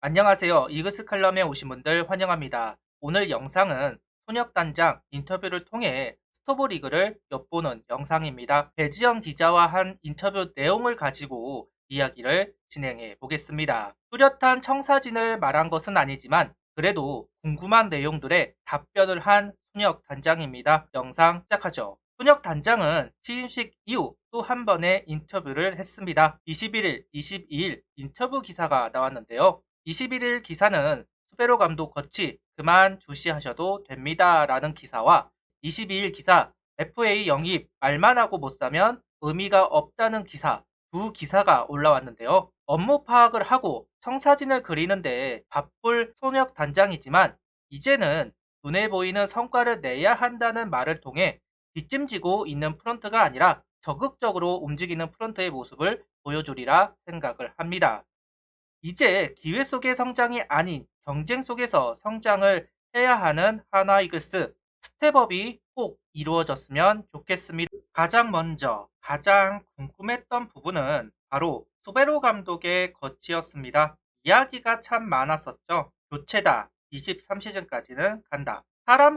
안녕하세요. 이그스칼럼에 오신 분들 환영합니다. 오늘 영상은 손혁단장 인터뷰를 통해 스토브리그를 엿보는 영상입니다. 배지영 기자와 한 인터뷰 내용을 가지고 이야기를 진행해 보겠습니다. 뚜렷한 청사진을 말한 것은 아니지만 그래도 궁금한 내용들에 답변을 한 손혁단장입니다. 영상 시작하죠. 손혁단장은 취임식 이후 또 한 번의 인터뷰를 했습니다. 21일, 22일 인터뷰 기사가 나왔는데요. 21일 기사는 수베로 감독 거치 그만 주시하셔도 됩니다 라는 기사와 22일 기사 FA 영입 말만 하고 못 사면 의미가 없다는 기사 두 기사가 올라왔는데요. 업무 파악을 하고 청사진을 그리는데 바쁠 손혁 단장이지만 이제는 눈에 보이는 성과를 내야 한다는 말을 통해 뒷짐지고 있는 프런트가 아니라 적극적으로 움직이는 프런트의 모습을 보여주리라 생각을 합니다. 이제 기회 속의 성장이 아닌 경쟁 속에서 성장을 해야 하는 하나이글스 스텝업이 꼭 이루어졌으면 좋겠습니다. 가장 먼저 가장 궁금했던 부분은 바로 수베로 감독의 거치였습니다. 이야기가 참 많았었죠. 교체다. 23시즌까지는 간다.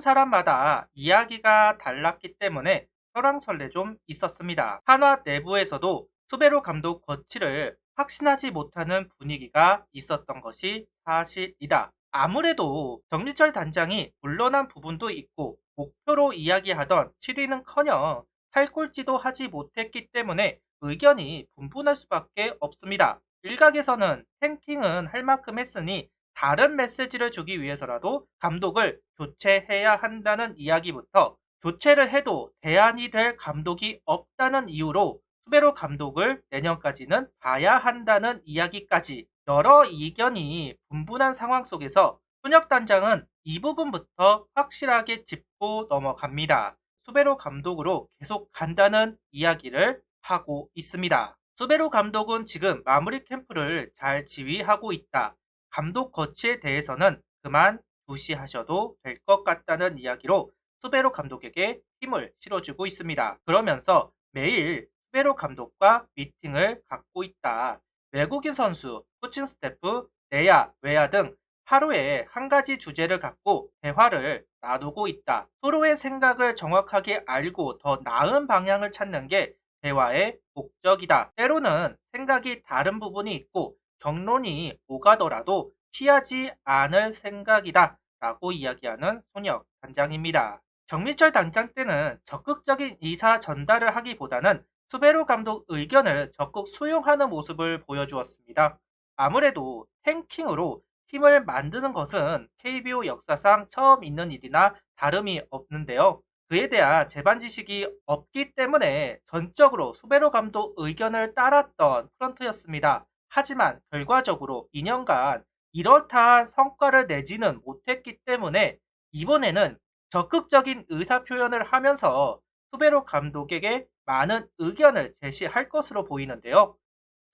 사람마다 이야기가 달랐기 때문에 설왕설래 좀 있었습니다. 한화 내부에서도 수베로 감독 거치를 확신하지 못하는 분위기가 있었던 것이 사실이다. 아무래도 정리철 단장이 물러난 부분도 있고 목표로 이야기하던 7위는커녕 탈꼴찌도 하지 못했기 때문에 의견이 분분할 수밖에 없습니다. 일각에서는 탱킹은 할 만큼 했으니 다른 메시지를 주기 위해서라도 감독을 교체해야 한다는 이야기부터 교체를 해도 대안이 될 감독이 없다는 이유로 수베로 감독을 내년까지는 봐야 한다는 이야기까지 여러 의견이 분분한 상황 속에서 손혁 단장은 이 부분부터 확실하게 짚고 넘어갑니다. 수베로 감독으로 계속 간다는 이야기를 하고 있습니다. 수베로 감독은 지금 마무리 캠프를 잘 지휘하고 있다. 감독 거치에 대해서는 그만 무시하셔도 될 것 같다는 이야기로 수베로 감독에게 힘을 실어주고 있습니다. 그러면서 매일 수베로 감독과 미팅을 갖고 있다. 외국인 선수, 코칭 스태프, 내야, 외야 등 하루에 한 가지 주제를 갖고 대화를 나누고 있다. 서로의 생각을 정확하게 알고 더 나은 방향을 찾는 게 대화의 목적이다. 때로는 생각이 다른 부분이 있고 경론이 오가더라도 피하지 않을 생각이다. 라고 이야기하는 손혁 단장입니다. 정민철 단장 때는 적극적인 의사 전달을 하기보다는 수베로 감독 의견을 적극 수용하는 모습을 보여주었습니다. 아무래도 탱킹으로 팀을 만드는 것은 KBO 역사상 처음 있는 일이나 다름이 없는데요. 그에 대한 재반 지식이 없기 때문에 전적으로 수베로 감독 의견을 따랐던 프런트였습니다. 하지만 결과적으로 2년간 이렇다한 성과를 내지는 못했기 때문에 이번에는 적극적인 의사표현을 하면서 수베로 감독에게 많은 의견을 제시할 것으로 보이는데요.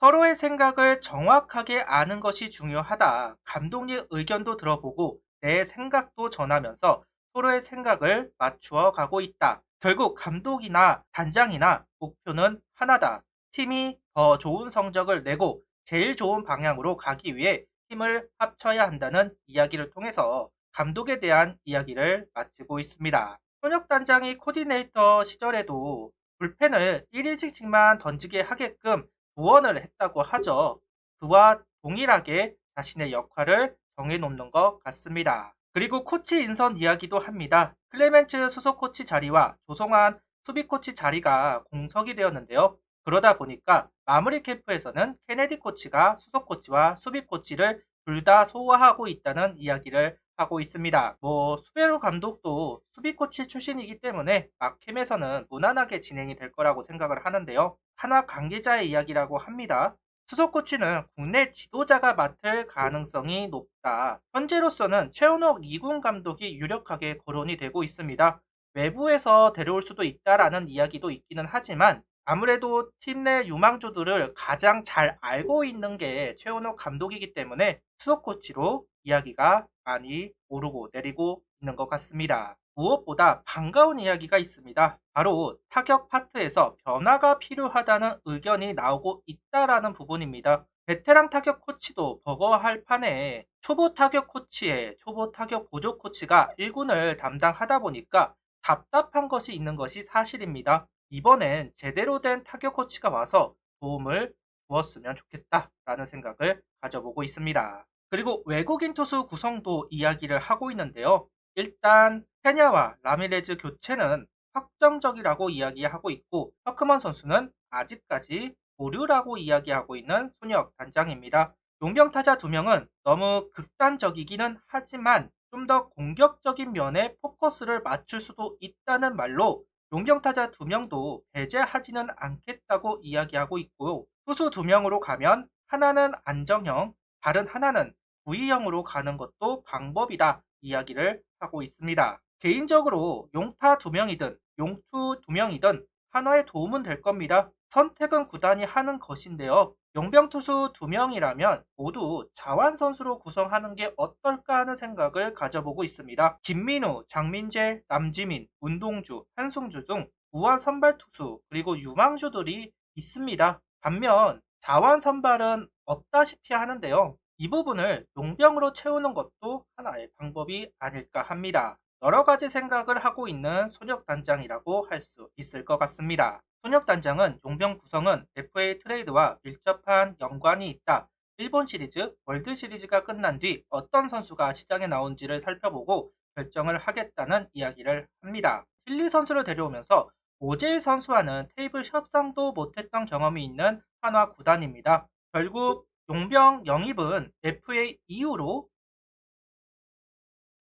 서로의 생각을 정확하게 아는 것이 중요하다. 감독님 의견도 들어보고 내 생각도 전하면서 서로의 생각을 맞추어 가고 있다. 결국 감독이나 단장이나 목표는 하나다. 팀이 더 좋은 성적을 내고 제일 좋은 방향으로 가기 위해 힘을 합쳐야 한다는 이야기를 통해서 감독에 대한 이야기를 마치고 있습니다. 현역 단장이 코디네이터 시절에도 불펜을 1인칭씩만 던지게 하게끔 조언을 했다고 하죠. 그와 동일하게 자신의 역할을 정해놓는 것 같습니다. 그리고 코치 인선 이야기도 합니다. 클레멘츠 수석 코치 자리와 조성환 수비 코치 자리가 공석이 되었는데요. 그러다 보니까 마무리 캠프에서는 케네디 코치가 수석 코치와 수비 코치를 둘 다 소화하고 있다는 이야기를 하고 있습니다. 수베로 감독도 수비 코치 출신이기 때문에 막캠에서는 무난하게 진행이 될 거라고 생각을 하는데요. 하나 관계자의 이야기라고 합니다. 수석 코치는 국내 지도자가 맡을 가능성이 높다. 현재로서는 최원옥 2군 감독이 유력하게 거론이 되고 있습니다. 외부에서 데려올 수도 있다라는 이야기도 있기는 하지만 아무래도 팀 내 유망주들을 가장 잘 알고 있는 게 최원옥 감독이기 때문에 수석 코치로 이야기가 많이 오르고 내리고 있는 것 같습니다. 무엇보다 반가운 이야기가 있습니다. 바로 타격 파트에서 변화가 필요하다는 의견이 나오고 있다라는 부분입니다. 베테랑 타격 코치도 버거워할 판에 초보 타격 코치에 초보 타격 보조 코치가 1군을 담당하다 보니까 답답한 것이 있는 것이 사실입니다. 이번엔 제대로 된 타격 코치가 와서 도움을 주었으면 좋겠다라는 생각을 가져보고 있습니다. 그리고 외국인 투수 구성도 이야기를 하고 있는데요. 일단 페냐와 라미레즈 교체는 확정적이라고 이야기하고 있고, 허크먼 선수는 아직까지 보류라고 이야기하고 있는 손혁 단장입니다. 용병 타자 2명은 너무 극단적이기는 하지만 좀 더 공격적인 면에 포커스를 맞출 수도 있다는 말로 용병 타자 2명도 배제하지는 않겠다고 이야기하고 있고요. 투수 2명으로 가면 하나는 안정형, 다른 하나는 부이형으로 가는 것도 방법이다 이야기를 하고 있습니다. 개인적으로 용타 2명이든 용투 2명이든 한화에 도움은 될 겁니다. 선택은 구단이 하는 것인데요. 용병투수 2명이라면 모두 자완 선수로 구성하는 게 어떨까 하는 생각을 가져보고 있습니다. 김민우, 장민재, 남지민, 운동주, 한승주 등 우한 선발 투수 그리고 유망주들이 있습니다. 반면 자완 선발은 없다시피 하는데요. 이 부분을 용병으로 채우는 것도 하나의 방법이 아닐까 합니다. 여러 가지 생각을 하고 있는 손혁 단장이라고 할 수 있을 것 같습니다. 손혁 단장은 용병 구성은 FA 트레이드와 밀접한 연관이 있다. 일본 시리즈, 월드 시리즈가 끝난 뒤 어떤 선수가 시장에 나온지를 살펴보고 결정을 하겠다는 이야기를 합니다. 힐리 선수를 데려오면서 오제일 선수와는 테이블 협상도 못했던 경험이 있는 한화 구단입니다. 결국 용병 영입은 FA 이후로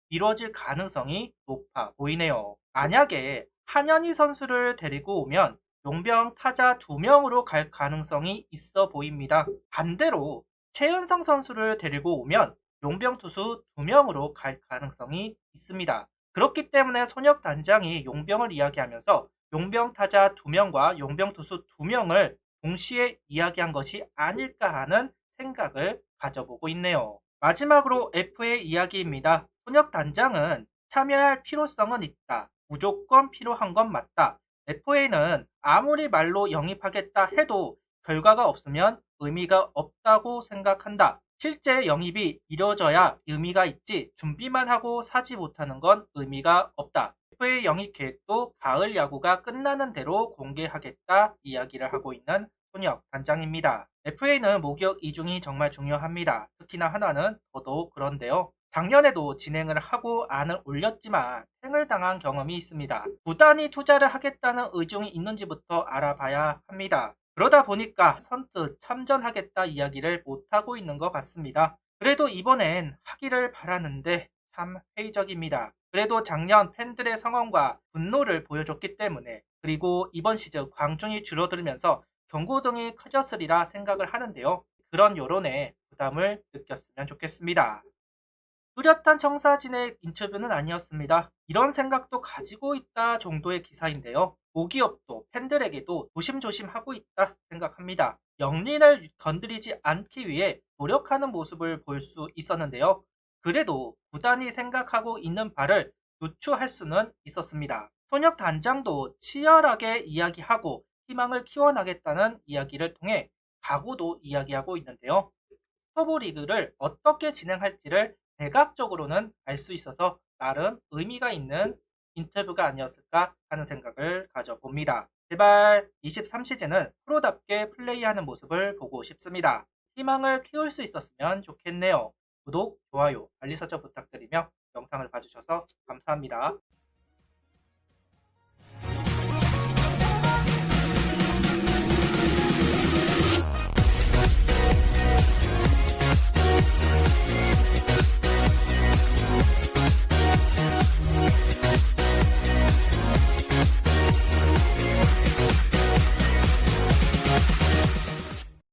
이루어질 가능성이 높아 보이네요. 만약에 한현희 선수를 데리고 오면 용병 타자 2명으로 갈 가능성이 있어 보입니다. 반대로 최은성 선수를 데리고 오면 용병 투수 2명으로 갈 가능성이 있습니다. 그렇기 때문에 손혁 단장이 용병을 이야기하면서 용병 타자 2명과 용병 투수 2명을 동시에 이야기한 것이 아닐까 하는 생각을 가져보고 있네요. 마지막으로 FA 이야기입니다. 손혁 단장은 참여할 필요성은 있다. 무조건 필요한 건 맞다. FA는 아무리 말로 영입하겠다 해도 결과가 없으면 의미가 없다고 생각한다. 실제 영입이 이루어져야 의미가 있지 준비만 하고 사지 못하는 건 의미가 없다. FA 영입 계획도 가을 야구가 끝나는 대로 공개하겠다 이야기를 하고 있는 손혁 단장입니다. FA는 목욕 이중이 정말 중요합니다. 특히나 하나는 더더욱 그런데요. 작년에도 진행을 하고 안을 올렸지만 팽을 당한 경험이 있습니다. 구단이 투자를 하겠다는 의중이 있는지부터 알아봐야 합니다. 그러다 보니까 선뜻 참전하겠다 이야기를 못하고 있는 것 같습니다. 그래도 이번엔 하기를 바라는데 참 회의적입니다. 그래도 작년 팬들의 성원과 분노를 보여줬기 때문에, 그리고 이번 시즌 광중이 줄어들면서 경고등이 커졌으리라 생각을 하는데요. 그런 여론에 부담을 느꼈으면 좋겠습니다. 뚜렷한 청사진의 인터뷰는 아니었습니다. 이런 생각도 가지고 있다 정도의 기사인데요. 모기업도 팬들에게도 조심조심 하고 있다 생각합니다. 영린을 건드리지 않기 위해 노력하는 모습을 볼 수 있었는데요. 그래도 구단이 생각하고 있는 바를 유추할 수는 있었습니다. 손혁 단장도 치열하게 이야기하고 희망을 키워나겠다는 이야기를 통해 각오도 이야기하고 있는데요. 스토브 리그를 어떻게 진행할지를 대각적으로는 알 수 있어서 나름 의미가 있는 인터뷰가 아니었을까 하는 생각을 가져봅니다. 제발 23시즌은 프로답게 플레이하는 모습을 보고 싶습니다. 희망을 키울 수 있었으면 좋겠네요. 구독, 좋아요, 알림 설정 부탁드리며 영상을 봐주셔서 감사합니다.